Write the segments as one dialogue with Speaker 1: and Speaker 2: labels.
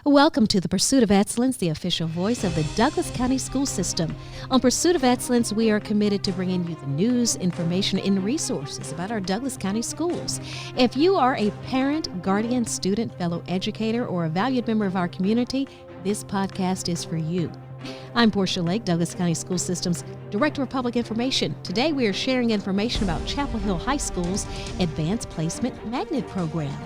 Speaker 1: Welcome to the Pursuit of Excellence, the official voice of the Douglas County School System. On Pursuit of Excellence, we are committed to bringing you the news, information, and resources about our Douglas County schools. If you are a parent, guardian, student, fellow educator, or a valued member of our community, this podcast is for you. I'm Portia Lake, Douglas County School System's Director of Public Information. Today we are sharing information about Chapel Hill High School's Advanced Placement Magnet Program.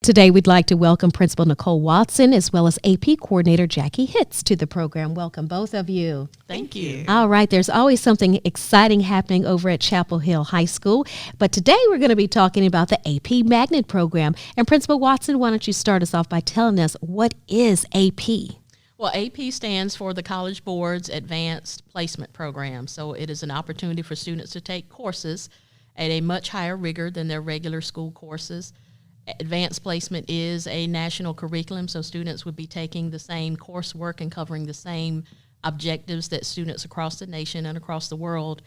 Speaker 1: Today, we'd like to welcome Principal Nicole Watson as well as AP Coordinator Jackie Hix to the program. Welcome, both of you.
Speaker 2: Thank you.
Speaker 1: All right, there's always something exciting happening over at Chapel Hill High School, but today we're going to be talking about the AP Magnet Program. And Principal Watson, why don't you start us off by telling us what is AP?
Speaker 2: Well, AP stands for the College Board's Advanced Placement Program. So it is an opportunity for students to take courses at a much higher rigor than their regular school courses. Advanced placement is a national curriculum, so students would be taking the same coursework and covering the same objectives that students across the nation and across the world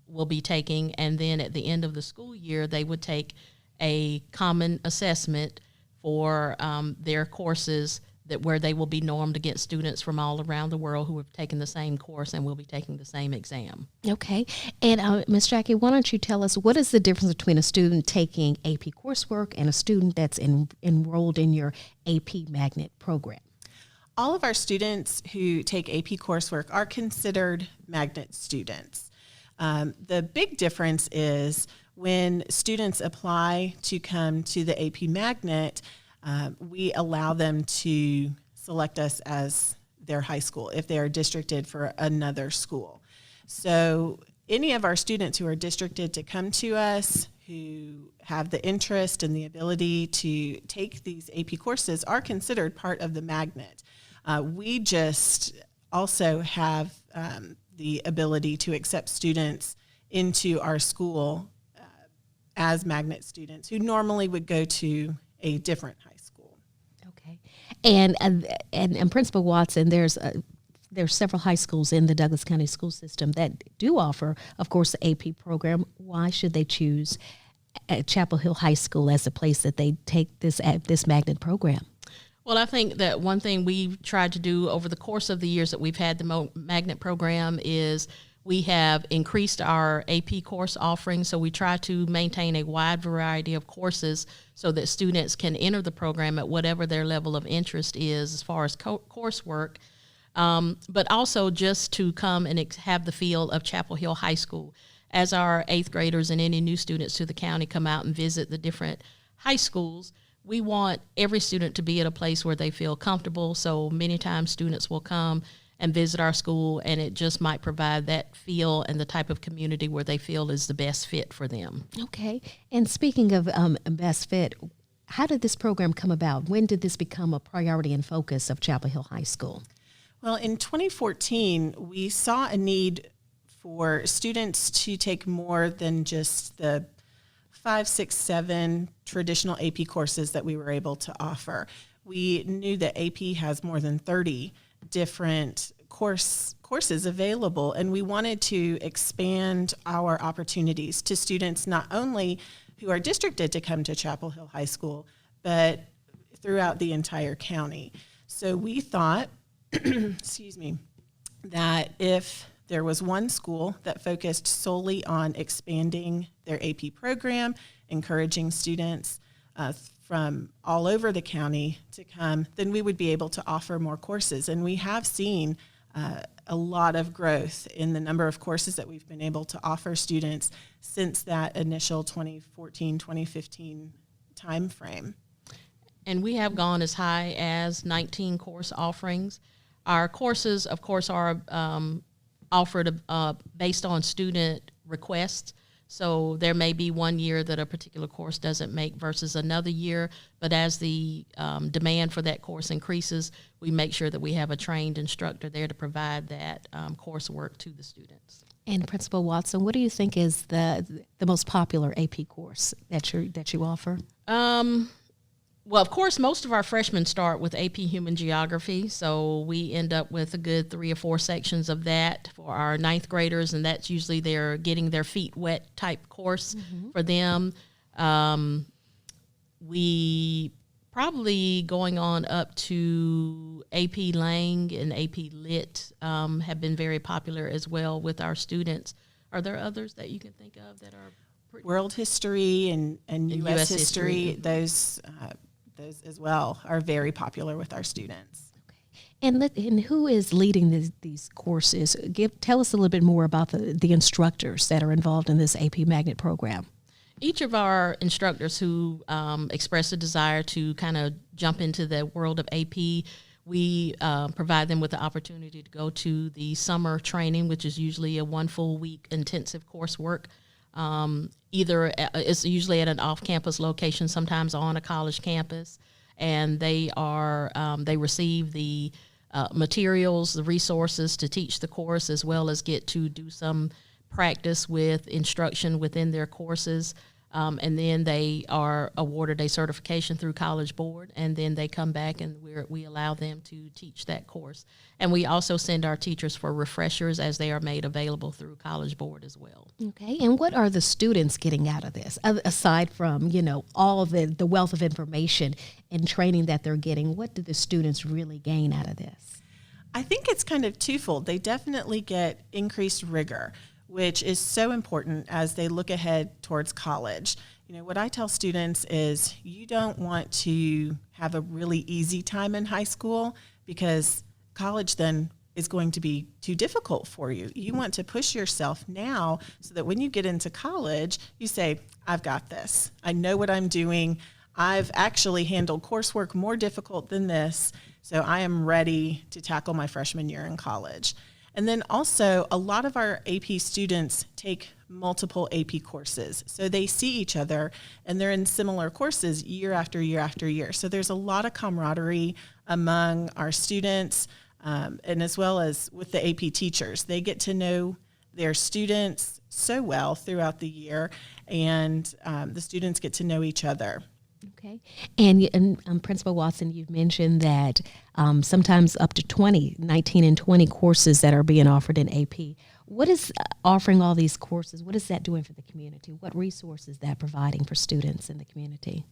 Speaker 2: will be taking. And then at the end of the school year, they would take a common assessment for their courses where they will be normed against students from all around the world who have taken the same course and will be taking the same exam.
Speaker 1: Okay. And Ms. Jackie, why don't you tell us what is the difference between a student taking AP coursework and a student that's enrolled in your AP Magnet program?
Speaker 3: All of our students who take AP coursework are considered magnet students. The big difference is when students apply to come to the AP Magnet, we allow them to select us as their high school if they are districted for another school. So any of our students who are districted to come to us, who have the interest and the ability to take these AP courses, are considered part of the magnet. We just also have the ability to accept students into our school as magnet students who normally would go to a different high school.
Speaker 1: Okay, and Principal Watson, there's several high schools in the Douglas County school system that do offer, of course, the AP program. Why should they choose Chapel Hill High School as a place that they take this magnet program?
Speaker 2: Well, I think that one thing we've tried to do over the course of the years that we've had the magnet program is we have increased our AP course offerings, so we try to maintain a wide variety of courses so that students can enter the program at whatever their level of interest is as far as coursework, but also just to come and have the feel of Chapel Hill High School. As our 8th graders and any new students to the county come out and visit the different high schools, we want every student to be at a place where they feel comfortable, so many times students will come and visit our school, and it just might provide that feel and the type of community where they feel is the best fit for them.
Speaker 1: Okay. And speaking of best fit, how did this program come about? When did this become a priority and focus of Chapel Hill High School?
Speaker 3: Well, in 2014, we saw a need for students to take more than just the 5, 6, 7 traditional AP courses that we were able to offer. We knew that AP has more than 30 different courses available, and we wanted to expand our opportunities to students not only who are districted to come to Chapel Hill High School, but throughout the entire county. So we thought, that if there was one school that focused solely on expanding their AP program, encouraging students from all over the county to come, then we would be able to offer more courses. And we have seen a lot of growth in the number of courses that we've been able to offer students since that initial 2014, 2015 time frame.
Speaker 2: And we have gone as high as 19 course offerings. Our courses, of course, are offered based on student requests. So there may be one year that a particular course doesn't make versus another year, but as the demand for that course increases, we make sure that we have a trained instructor there to provide that coursework to the students.
Speaker 1: And Principal Watson, what do you think is the most popular AP course that you offer?
Speaker 2: Well, of course, most of our freshmen start with AP Human Geography, so we end up with a good 3 or 4 sections of that for our 9th graders, and that's usually their getting their feet wet type course for them. we probably going on up to AP Lang and AP Lit have been very popular as well with our students. Are there others that you can think of that are
Speaker 3: World history and U.S. history, those as well are very popular with our students.
Speaker 1: And who is leading these courses? Tell us a little bit more about the instructors that are involved in this AP Magnet program.
Speaker 2: Each of our instructors who express a desire to kind of jump into the world of AP, we provide them with the opportunity to go to the summer training, which is usually a 1 full week intensive coursework. It's usually at an off-campus location, sometimes on a college campus, and they receive the materials, the resources to teach the course, as well as get to do some practice with instruction within their courses. And then they are awarded a certification through College Board, and then they come back and we allow them to teach that course. And we also send our teachers for refreshers as they are made available through College Board as well.
Speaker 1: Okay, and what are the students getting out of this, aside from, all the wealth of information and training that they're getting? What do the students really gain out of this?
Speaker 3: I think it's kind of twofold. They definitely get increased rigor, which is so important as they look ahead towards college. What I tell students is you don't want to have a really easy time in high school because college then is going to be too difficult for you. You want to push yourself now so that when you get into college, you say, I've got this. I know what I'm doing. I've actually handled coursework more difficult than this, so I am ready to tackle my freshman year in college. And then also, a lot of our AP students take multiple AP courses. So they see each other, and they're in similar courses year after year after year. So there's a lot of camaraderie among our students, and as well as with the AP teachers. They get to know their students so well throughout the year, and the students get to know each other.
Speaker 1: Okay. And Principal Watson, you've mentioned that sometimes up to 19 and 20 courses that are being offered in AP. What is offering all these courses? What is that doing for the community? What resources is that providing for students in the community?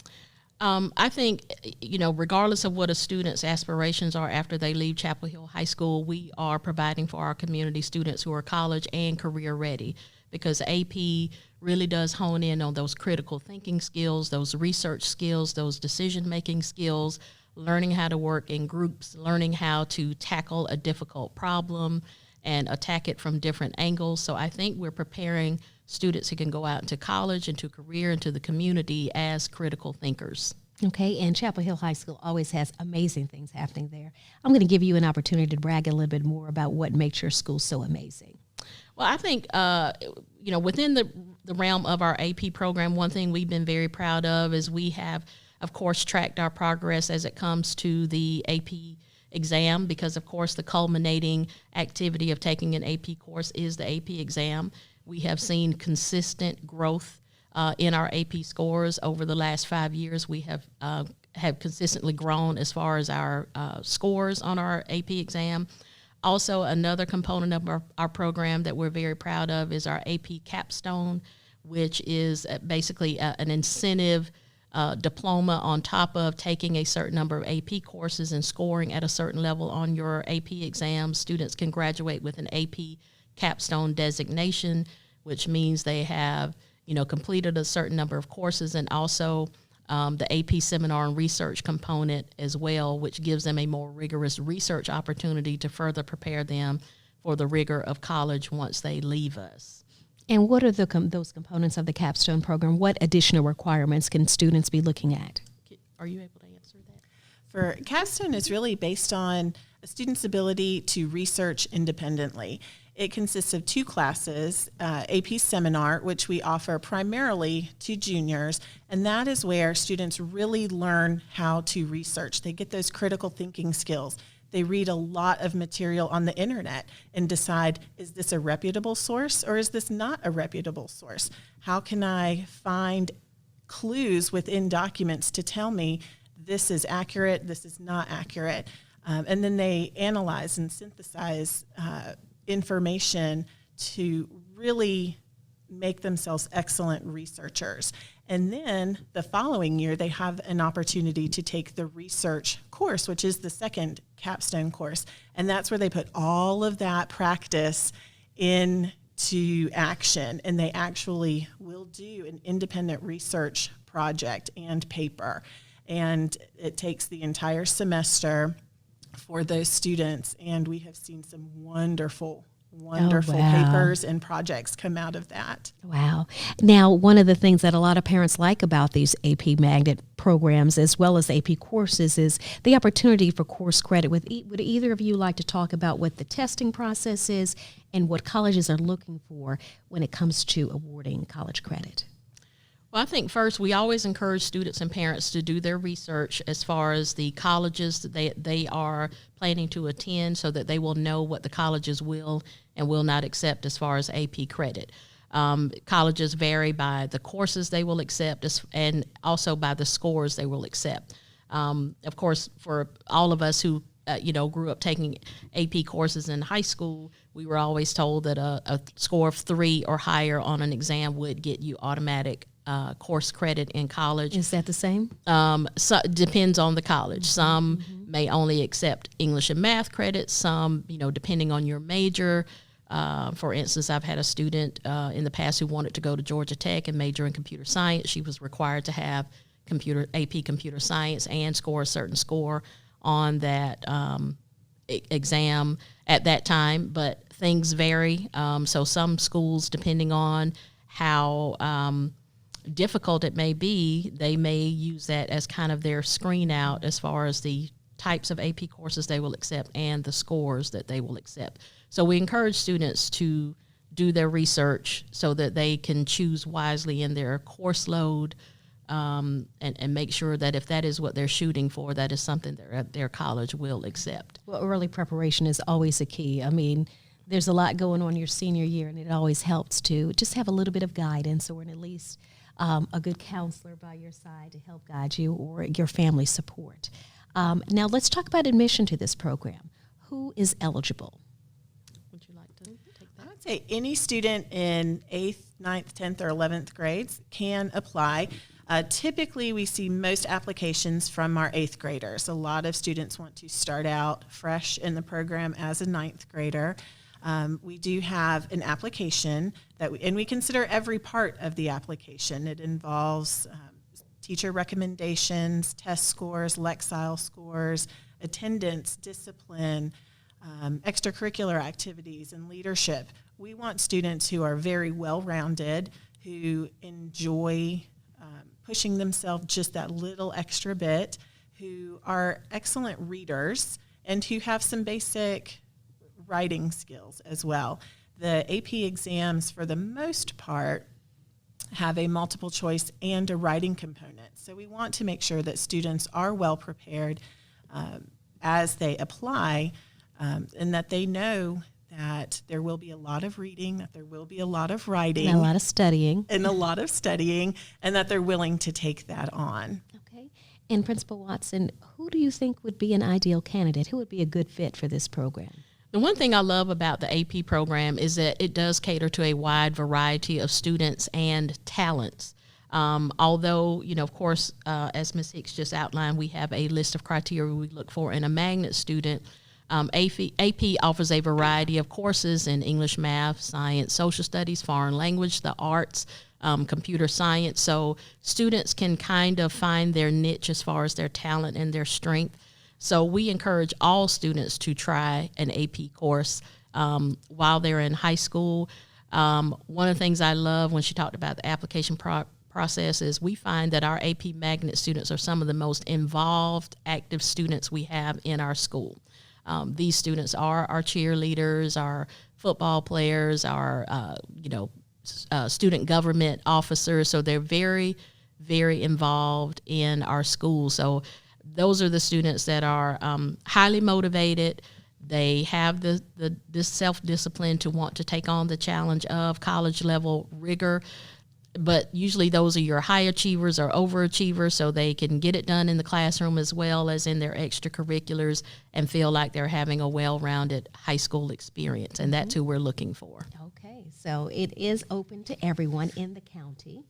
Speaker 2: I think, regardless of what a student's aspirations are after they leave Chapel Hill High School, we are providing for our community students who are college and career ready, because AP really does hone in on those critical thinking skills, those research skills, those decision-making skills, learning how to work in groups, learning how to tackle a difficult problem and attack it from different angles. So I think we're preparing students who can go out into college, into career, into the community as critical thinkers.
Speaker 1: Okay, and Chapel Hill High School always has amazing things happening there. I'm going to give you an opportunity to brag a little bit more about what makes your school so amazing.
Speaker 2: Well, I think, within the realm of our AP program, one thing we've been very proud of is we have, of course, tracked our progress as it comes to the AP exam, because, of course, the culminating activity of taking an AP course is the AP exam. We have seen consistent growth in our AP scores over the last 5 years. We have consistently grown as far as our scores on our AP exam. Also, another component of our program that we're very proud of is our AP Capstone, which is basically an incentive diploma on top of taking a certain number of AP courses and scoring at a certain level on your AP exams. Students can graduate with an AP Capstone designation, which means they have, completed a certain number of courses, and also the AP seminar and research component as well, which gives them a more rigorous research opportunity to further prepare them for the rigor of college once they leave us.
Speaker 1: And what are those components of the Capstone program? What additional requirements can students be looking at?
Speaker 2: Are you able to answer that?
Speaker 3: For Capstone, is really based on a student's ability to research independently. It consists of 2 classes, AP Seminar, which we offer primarily to juniors, and that is where students really learn how to research. They get those critical thinking skills. They read a lot of material on the internet and decide, is this a reputable source or is this not a reputable source? How can I find clues within documents to tell me this is accurate, this is not accurate? And then they analyze and synthesize information to really make themselves excellent researchers. And then the following year, they have an opportunity to take the research course, which is the second capstone course. And that's where they put all of that practice into action. And they actually will do an independent research project and paper. And it takes the entire semester for those students. And we have seen some wonderful papers and projects come out of that.
Speaker 1: Wow. Now, one of the things that a lot of parents like about these AP Magnet programs as well as AP courses is the opportunity for course credit. Would either of you like to talk about what the testing process is and what colleges are looking for when it comes to awarding college credit?
Speaker 2: Well, I think first we always encourage students and parents to do their research as far as the colleges that they are planning to attend, so that they will know what the colleges will and will not accept as far as AP credit. Colleges vary by the courses they will accept and also by the scores they will accept. Of course, for all of us who grew up taking AP courses in high school, we were always told that a score of 3 or higher on an exam would get you automatic course credit in college.
Speaker 1: Is that the same?
Speaker 2: So depends on the college. Some may only accept English and math credits. Some, depending on your major. For instance, I've had a student in the past who wanted to go to Georgia Tech and major in computer science. She was required to have AP computer science and score a certain score on that exam at that time. But things vary. So some schools, depending on how difficult it may be, they may use that as kind of their screen out as far as the types of AP courses they will accept and the scores that they will accept. So we encourage students to do their research so that they can choose wisely in their course load, and make sure that if that is what they're shooting for, that is something that their college will accept.
Speaker 1: Well, early preparation is always a key. I mean, there's a lot going on your senior year, and it always helps to just have a little bit of guidance or at least a good counselor by your side to help guide you, or your family support. Now let's talk about admission to this program. Who is eligible?
Speaker 2: Would you like to take that?
Speaker 3: I would say any student in 8th, 9th, 10th, or 11th grades can apply. Typically, we see most applications from our 8th graders. A lot of students want to start out fresh in the program as a 9th grader. We do have an application and we consider every part of the application. It involves teacher recommendations, test scores, Lexile scores, attendance, discipline, extracurricular activities, and leadership. We want students who are very well-rounded, who enjoy pushing themselves just that little extra bit, who are excellent readers, and who have some basic writing skills as well. The AP exams, for the most part, have a multiple choice and a writing component. So we want to make sure that students are well prepared as they apply, and that they know that there will be a lot of reading, that there will be a lot of writing.
Speaker 1: And a lot of studying.
Speaker 3: And that they're willing to take that on.
Speaker 1: Okay. And Principal Watson, who do you think would be an ideal candidate? Who would be a good fit for this program?
Speaker 2: The one thing I love about the AP program is that it does cater to a wide variety of students and talents. Although, of course, as Ms. Hicks just outlined, we have a list of criteria we look for in a magnet student. AP offers a variety of courses in English, math, science, social studies, foreign language, the arts, computer science. So students can kind of find their niche as far as their talent and their strength. So we encourage all students to try an AP course while they're in high school. One of the things I love when she talked about the application process is we find that our AP Magnet students are some of the most involved, active students we have in our school. These students are our cheerleaders, our football players, our student government officers. So they're very, very involved in our school. So those are the students that are highly motivated. They have this self-discipline to want to take on the challenge of college level rigor. But usually those are your high achievers or overachievers, so they can get it done in the classroom as well as in their extracurriculars and feel like they're having a well-rounded high school experience. And that's who we're looking for.
Speaker 1: Okay. So it is open to everyone in the county.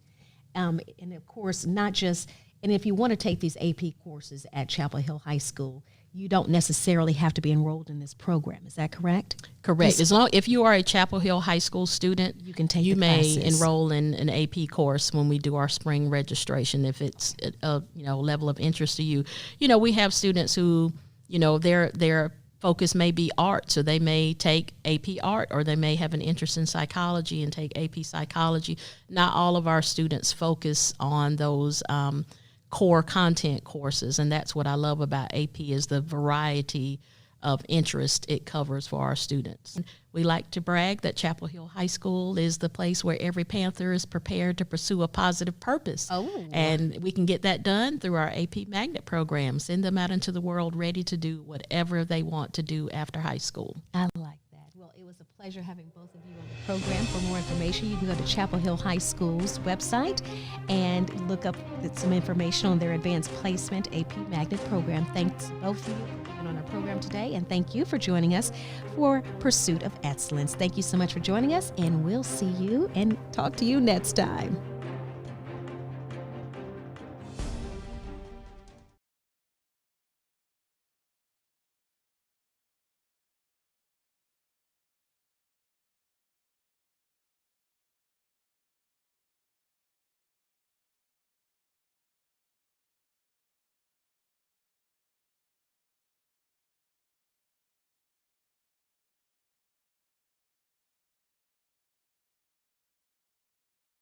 Speaker 1: And of course, not just, and if you want to take these AP courses at Chapel Hill High School, you don't necessarily have to be enrolled in this program. Is that correct?
Speaker 2: Correct. As long if you are a Chapel Hill High School student,
Speaker 1: you can take.
Speaker 2: You
Speaker 1: the
Speaker 2: may
Speaker 1: classes.
Speaker 2: enroll in an AP course when we do our spring registration if it's a level of interest to you. We have students who their focus may be art, so they may take AP Art, or they may have an interest in psychology and take AP Psychology. Not all of our students focus on those core content courses, and that's what I love about AP is the variety of interest it covers for our students. We like to brag that Chapel Hill High School is the place where every Panther is prepared to pursue a positive purpose.
Speaker 1: Oh.
Speaker 2: And we can get that done through our AP Magnet program. Send them out into the world ready to do whatever they want to do after high school.
Speaker 1: I like that. Well, it was a pleasure having both of you on the program. For more information, you can go to Chapel Hill High School's website and look up some information on their advanced placement AP Magnet program. Thanks both of you for being on our program today, and thank you for joining us for Pursuit of Excellence. Thank you so much for joining us, and we'll see you and talk to you next time.